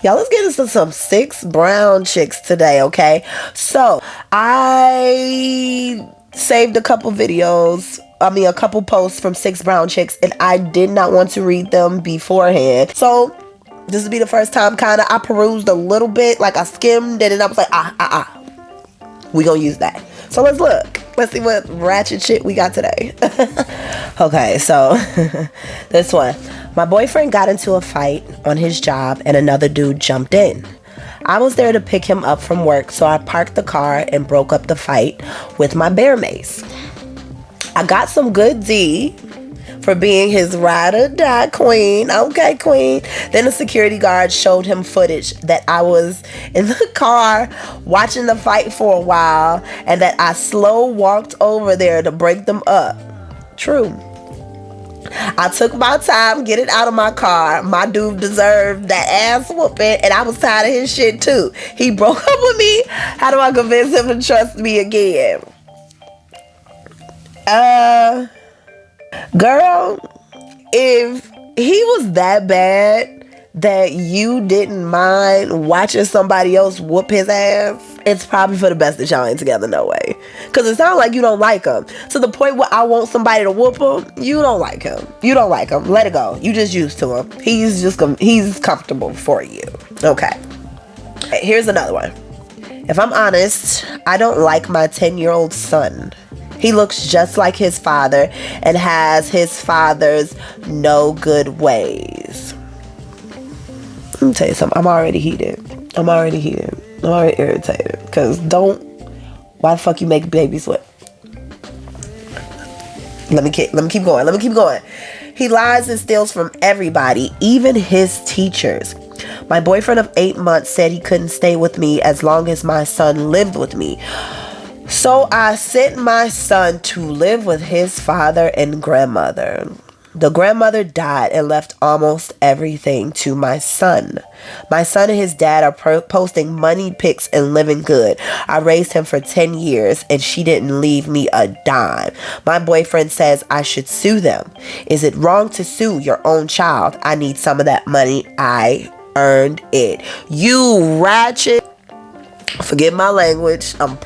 Y'all, let's get into some 6 brown chicks today, okay? So, I saved a couple videos, a couple posts from 6 brown chicks, and I did not want to read them beforehand. So, this will be the first time, kind of, I perused a little bit, like I skimmed it, and I was like, we gonna use that. So, let's look. Let's see what ratchet shit we got today. Okay, so, this one. My boyfriend got into a fight on his job and another dude jumped in. I was there to pick him up from work, so I parked the car and broke up the fight with my bear mace. I got some good D for being his ride or die queen. Okay, queen. Then the security guard showed him footage that I was in the car watching the fight for a while and that I slow walked over there to break them up. True. I took my time getting out of my car. My dude deserved that ass whooping, and I was tired of his shit too. He broke up with me. How do I convince him to trust me again? Girl, if he was that bad that you didn't mind watching somebody else whoop his ass, it's probably for the best that y'all ain't together, no way. Because it sounds like you don't like him. To the point where I want somebody to whoop him, you don't like him. You don't like him. Let it go. You just used to him. He's comfortable for you. Okay. Here's another one. If I'm honest, I don't like my 10-year-old son. He looks just like his father and has his father's no good ways. Let me tell you something. I'm already heated. I'm already irritated. Because why the fuck you make babies sweat? Let me keep going. He lies and steals from everybody, even his teachers. My boyfriend of 8 months said he couldn't stay with me as long as my son lived with me. So I sent my son to live with his father and grandmother. The grandmother died and left almost everything to my son. My son and his dad are posting money pics and living good. I raised him for 10 years and she didn't leave me a dime. My boyfriend says I should sue them. Is it wrong to sue your own child? I need some of that money. I earned it. You ratchet. Forgive my language. I'm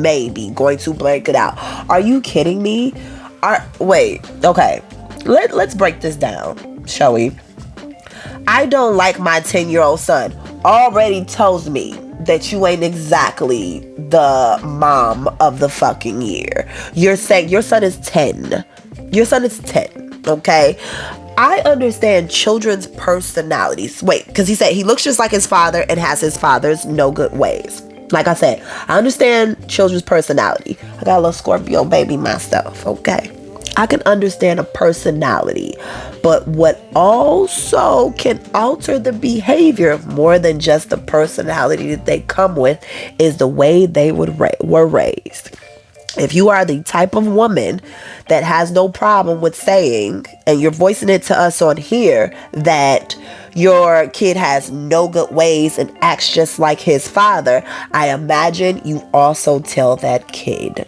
maybe going to blank it out. Are you kidding me? Wait. Okay. Let's break this down, shall we? I don't like my 10-year-old son. Already tells me that you ain't exactly the mom of the fucking year. You're saying your son is 10. Your son is 10, okay? I understand children's personalities. Wait, because he said he looks just like his father and has his father's no good ways. Like I said, I understand children's personality. I got a little Scorpio baby myself, okay? I can understand a personality, but what also can alter the behavior more than just the personality that they come with is the way they were raised. If you are the type of woman that has no problem with saying, and you're voicing it to us on here, that your kid has no good ways and acts just like his father, I imagine you also tell that kid.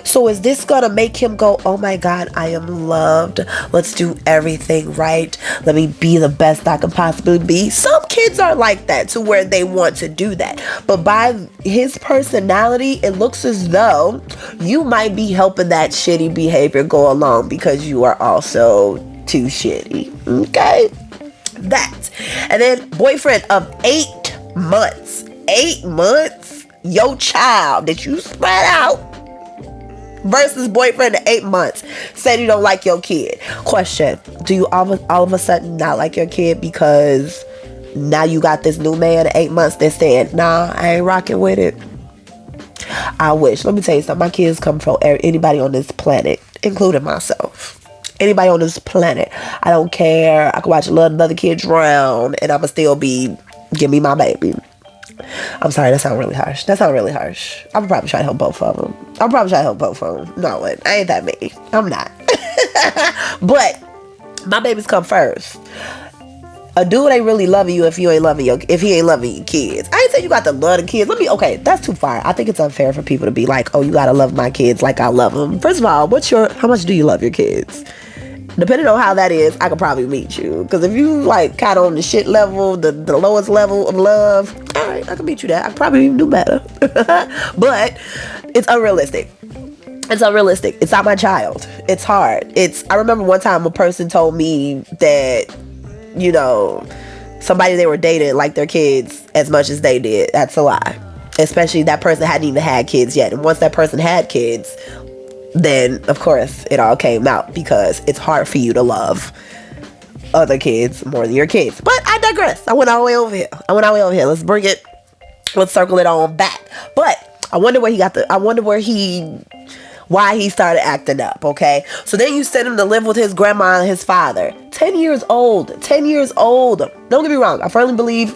So is this gonna make him go, oh my God, I am loved. Let's do everything right. Let me be the best I can possibly be. Some kids are like that to where they want to do that. But by his personality, it looks as though you might be helping that shitty behavior go along because you are also too shitty. Okay? That. And then boyfriend of 8 months. 8 months? Your child that you spread out versus boyfriend of 8 months said you don't like your kid. Question, do you all of a sudden not like your kid because now you got this new man at 8 months that's saying, nah, I ain't rocking with it? I wish. Let me tell you something. My kids come from anybody on this planet, including myself. Anybody on this planet. I don't care. I can watch another kid drown and I'ma still be, give me my baby. I'm sorry, that sounds really harsh. I'm probably trying to help both of them. No, I ain't that mean. I'm not. But my babies come first. A dude ain't really loving you if he ain't loving your kids. I ain't saying you got to love the kids. Okay, that's too far. I think it's unfair for people to be like, oh, you gotta love my kids like I love them. First of all, how much do you love your kids? Depending on how that is, I could probably meet you. Because if you like kind of on the shit level, the lowest level of love, all right, I can meet you there. I could probably even do better. But it's unrealistic. It's unrealistic. It's not my child. It's hard. I remember one time a person told me that, you know, somebody they were dating liked their kids as much as they did. That's a lie. Especially that person hadn't even had kids yet. And once that person had kids, then of course it all came out, because it's hard for you to love other kids more than your kids. But I digress. I went all the way over here. Let's circle it on back. But I wonder why he started acting up, okay? So then you send him to live with his grandma and his father. 10 years old. Don't get me wrong. I firmly believe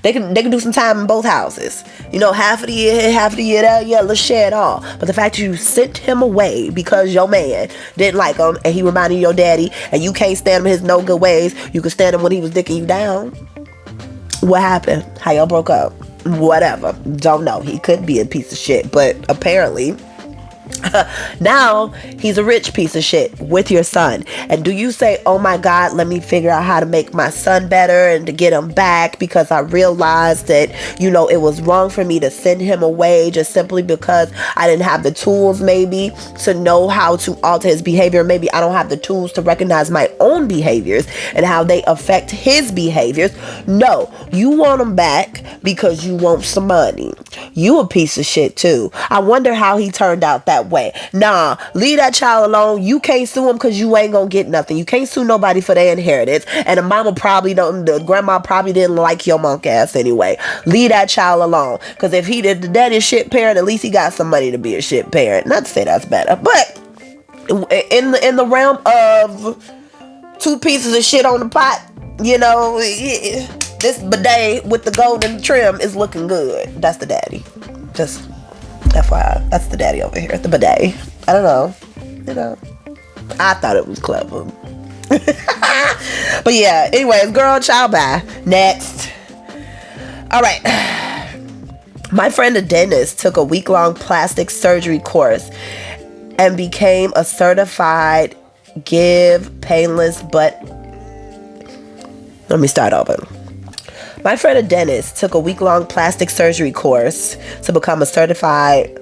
they can do some time in both houses. You know, half of the year here, half of the year there. Yeah, let's share it all. But the fact that you sent him away because your man didn't like him and he reminded you of your daddy, and you can't stand him in his no good ways, you could stand him when he was dicking you down. What happened? How y'all broke up? Whatever. Don't know. He could be a piece of shit, but apparently now he's a rich piece of shit with your son. And do you say, oh my God, let me figure out how to make my son better and to get him back, because I realized that, you know, it was wrong for me to send him away just simply because I didn't have the tools maybe to know how to alter his behavior. Maybe I don't have the tools to recognize my own behaviors and how they affect his behaviors. No, you want him back because you want some money. You a piece of shit too. I wonder how he turned out that way. Nah, leave that child alone. You can't sue him because you ain't gonna get nothing. You can't sue nobody for their inheritance. And the grandma probably didn't like your monk ass anyway. Leave that child alone. Because if he did the daddy shit parent, at least he got some money to be a shit parent. Not to say that's better, but in the realm of two pieces of shit on the pot, you know, this bidet with the golden trim is looking good. That's the daddy. Just FYI, that's the daddy over here, the bidet. I don't know, you know. I thought it was clever. But yeah, anyways, girl, child, bye. Next. All right. My friend, a dentist, took a week-long plastic surgery course and became a certified painless butt. Let me start over. My friend, a dentist, took a week-long plastic surgery course to become certified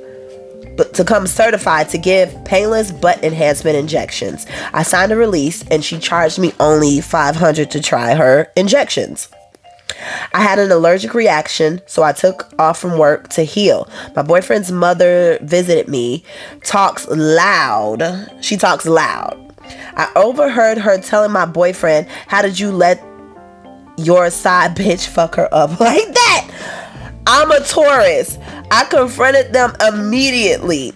to give painless butt enhancement injections. I signed a release and she charged me only $500 to try her injections. I had an allergic reaction, so I took off from work to heal. My boyfriend's mother visited me. She talks loud. I overheard her telling my boyfriend, how did you let your side bitch fuck her up like that? I'm a Taurus. I confronted them immediately.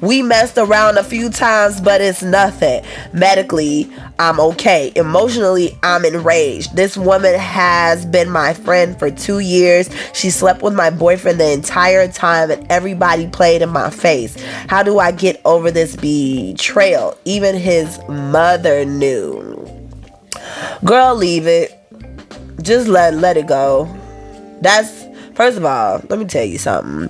We messed around a few times, but it's nothing. Medically, I'm okay. Emotionally, I'm enraged. This woman has been my friend for 2 years. She slept with my boyfriend the entire time and everybody played in my face. How do I get over this betrayal? Even his mother knew. Girl, leave it. Just let it go. First of all, let me tell you something.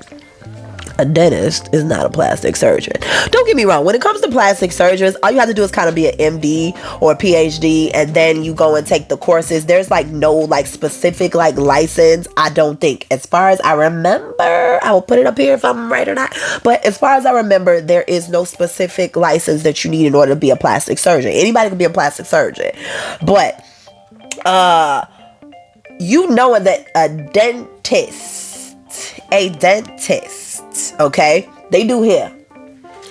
A dentist is not a plastic surgeon. Don't get me wrong. When it comes to plastic surgeons, all you have to do is kind of be an MD or a PhD, and then you go and take the courses. There's like no like specific like license, I don't think. As far as I remember, I will put it up here if I'm right or not. But as far as I remember, there is no specific license that you need in order to be a plastic surgeon. Anybody can be a plastic surgeon. But you knowing that a dentist, okay, they do hair.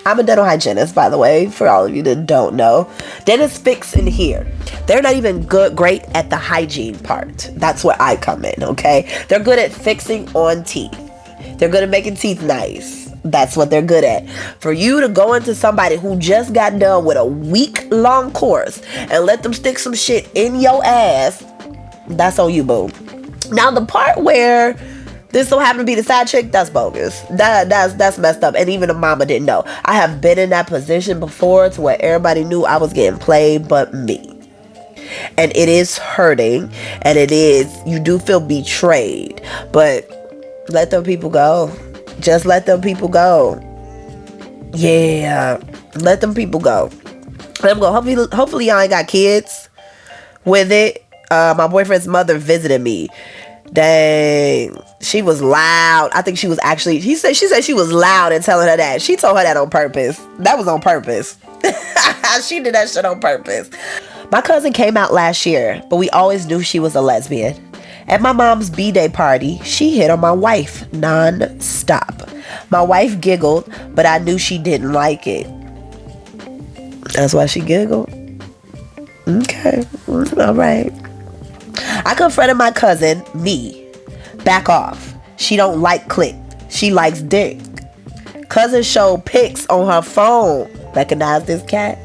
I'm a dental hygienist, by the way, for all of you that don't know. Dentists fix in here. They're not even great at the hygiene part. That's where I come in, okay? They're good at fixing on teeth. They're good at making teeth nice. That's what they're good at. For you to go into somebody who just got done with a week-long course and let them stick some shit in your ass, that's on you, boo. Now, the part where this so happened to be the side chick, that's bogus. That's messed up. And even the mama didn't know. I have been in that position before to where everybody knew I was getting played but me. And it is hurting. And you do feel betrayed. But let them people go. Just let them people go. Yeah. Let them people go. I'm going, hopefully y'all ain't got kids with it. My boyfriend's mother visited me. Dang, she was loud. I think she was actually, she said she was loud and telling her that. She told her that on purpose. That was on purpose. She did that shit on purpose. My cousin came out last year, but we always knew she was a lesbian. At my mom's B-Day party, she hit on my wife non-stop. My wife giggled, but I knew she didn't like it. That's why she giggled? Okay, all right. I confronted my cousin, me. Back off. She don't like click. She likes dick. Cousin showed pics on her phone. Recognize this cat?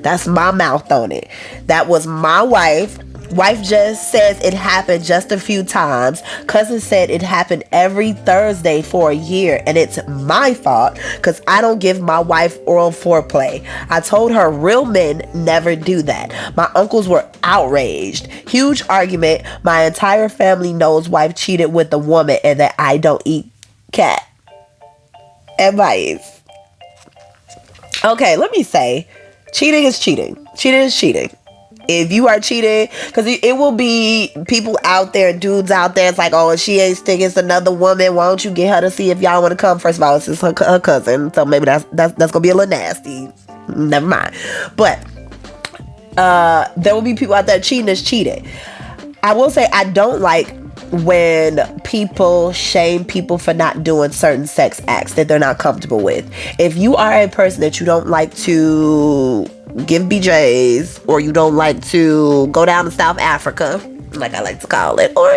That's my mouth on it. That was my wife. Wife just says it happened just a few times. Cousin said it happened every Thursday for a year, and it's my fault because I don't give my wife oral foreplay. I told her real men never do that. My uncles were outraged. Huge argument. My entire family knows wife cheated with a woman and that I don't eat cat. Advice. Okay, let me say, cheating is cheating. Cheating is cheating. If you are cheating, because it will be people out there, dudes out there, it's like, oh, she ain't sticking, it's another woman, why don't you get her to see if y'all want to come? First of all, it's her cousin, so maybe that's gonna be a little nasty. Never mind. But there will be people out there, cheating is cheating. I will say, I don't like when people shame people for not doing certain sex acts that they're not comfortable with. If you are a person that you don't like to give BJs, or you don't like to go down to South Africa, like I like to call it, or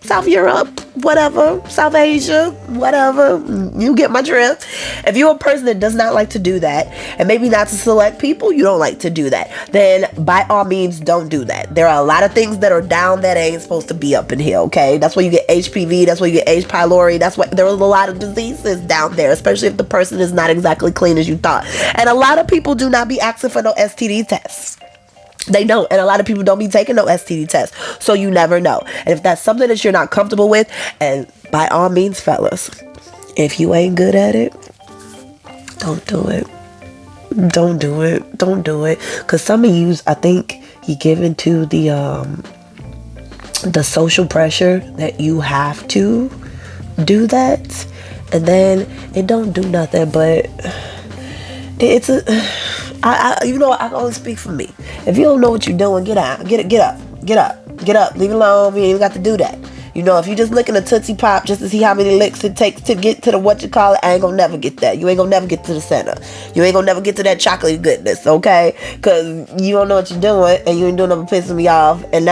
South Europe, whatever, South Asia, whatever, you get my drift. If you're a person that does not like to do that, and maybe not to select people, you don't like to do that, then by all means don't do that. There are a lot of things that are down that ain't supposed to be up in here, okay? That's why you get HPV, that's why you get H. pylori, that's why there are a lot of diseases down there, especially if the person is not exactly clean as you thought. And a lot of people do not be asking for no STD tests. They don't, and a lot of people don't be taking no STD tests, so you never know. And if that's something that you're not comfortable with, and by all means, fellas, if you ain't good at it, don't do it. Don't do it. Don't do it. Because some of you, I think, you give into the social pressure that you have to do that, and then it don't do nothing, but it's a... I can only speak for me. If you don't know what you're doing, get out. Get up. Leave it alone. You ain't got to do that. If you just licking a Tootsie Pop just to see how many licks it takes to get to the I ain't gonna never get that. You ain't gonna never get to the center. You ain't gonna never get to that chocolate goodness, okay? Because you don't know what you're doing, and you ain't doing nothing pissing me off. And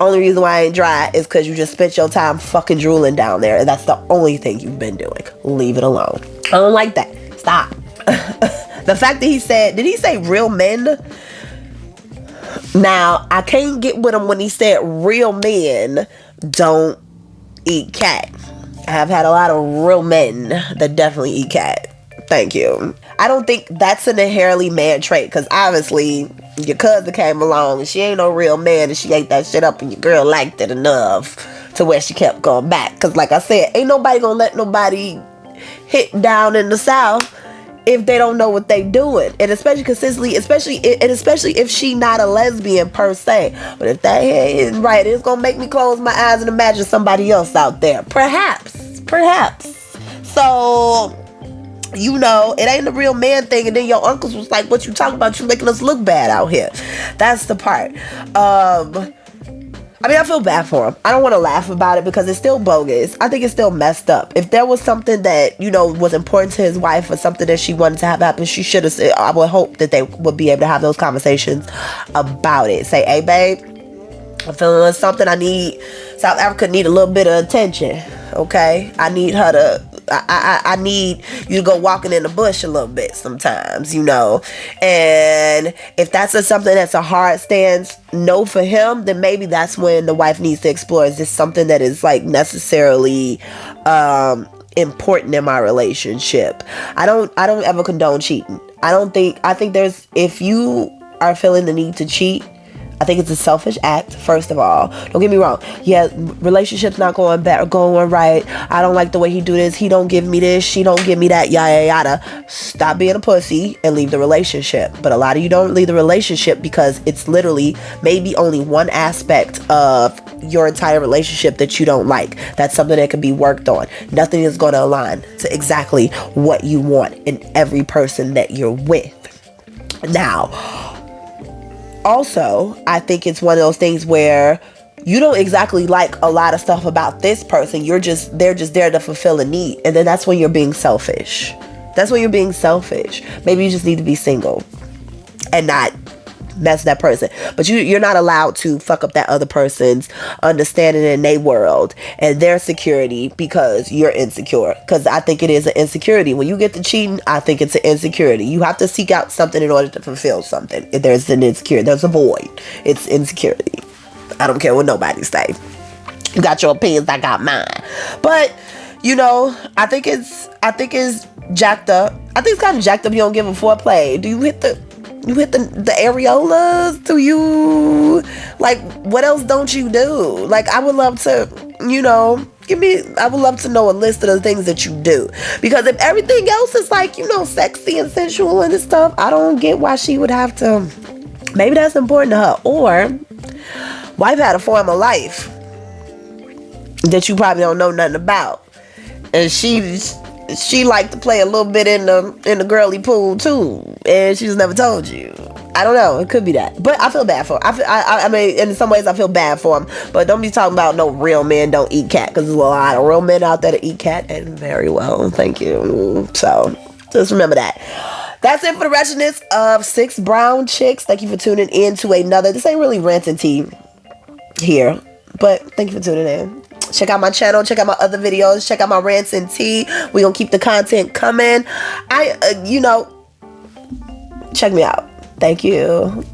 only reason why I ain't dry is because you just spent your time fucking drooling down there, and that's the only thing you've been doing. Leave it alone. I don't like that. Stop. The fact that did he say real men? Now, I can't get with him when he said real men don't eat cat. I have had a lot of real men that definitely eat cat. Thank you. I don't think that's an inherently man trait, because obviously your cousin came along and she ain't no real man and she ate that shit up and your girl liked it enough to where she kept going back. Because like I said, ain't nobody gonna let nobody hit down in the South if they don't know what they doing, and especially consistently, especially if she not a lesbian per se. But if that ain't right, it's gonna make me close my eyes and imagine somebody else out there. Perhaps. So, it ain't a real man thing, and then your uncles was like, "What you talking about? You making us look bad out here." That's the part. I feel bad for him. I don't want to laugh about it because it's still bogus. I think it's still messed up. If there was something that, was important to his wife or something that she wanted to have happen, she should have said, I would hope that they would be able to have those conversations about it. Say, hey, babe, I'm feeling something. South Africa need a little bit of attention. Okay? I need her to, I need you to go walking in the bush a little bit sometimes, and if that's something that's a hard stance no for him, then maybe that's when the wife needs to explore, is this something that is like necessarily important in my relationship. I don't ever condone cheating. I think if you are feeling the need to cheat, I think it's a selfish act, first of all. Don't get me wrong. Yeah, relationships not going right. I don't like the way he do this. He don't give me this. She don't give me that. Yada, yada. Stop being a pussy and leave the relationship. But a lot of you don't leave the relationship because it's literally maybe only one aspect of your entire relationship that you don't like. That's something that can be worked on. Nothing is going to align to exactly what you want in every person that you're with. Now, also, I think it's one of those things where you don't exactly like a lot of stuff about this person. They're just there to fulfill a need. And then that's when you're being selfish. Maybe you just need to be single and not mess that person. But you're not allowed to fuck up that other person's understanding in their world and their security because you're insecure. Because I think it is an insecurity. When you get to cheating, I think it's an insecurity. You have to seek out something in order to fulfill something. If there's an insecurity, there's a void. It's insecurity. I don't care what nobody say. You got your opinions, I got mine. But I think it's jacked up. I think it's kind of jacked up. You don't give a foreplay. Do you hit the areolas? Do you, like, what else don't you do? Like, I would love to, I would love to know a list of the things that you do. Because if everything else is like, sexy and sensual and stuff, I don't get why she would have to. Maybe that's important to her. Or, wife had a form of life that you probably don't know nothing about. And she liked to play a little bit in the girly pool too, and she just never told you. I don't know. It could be that, but I feel bad for him. I mean, in some ways, I feel bad for him. But don't be talking about no real men don't eat cat, because there's a lot of real men out there that eat cat, and very well. Thank you. So just remember that. That's it for the wretchedness of 6 brown chicks. Thank you for tuning in to another. This ain't really rant and tea here, but thank you for tuning in. Check out my channel. Check out my other videos. Check out my rants and tea. We're going to keep the content coming. Check me out. Thank you.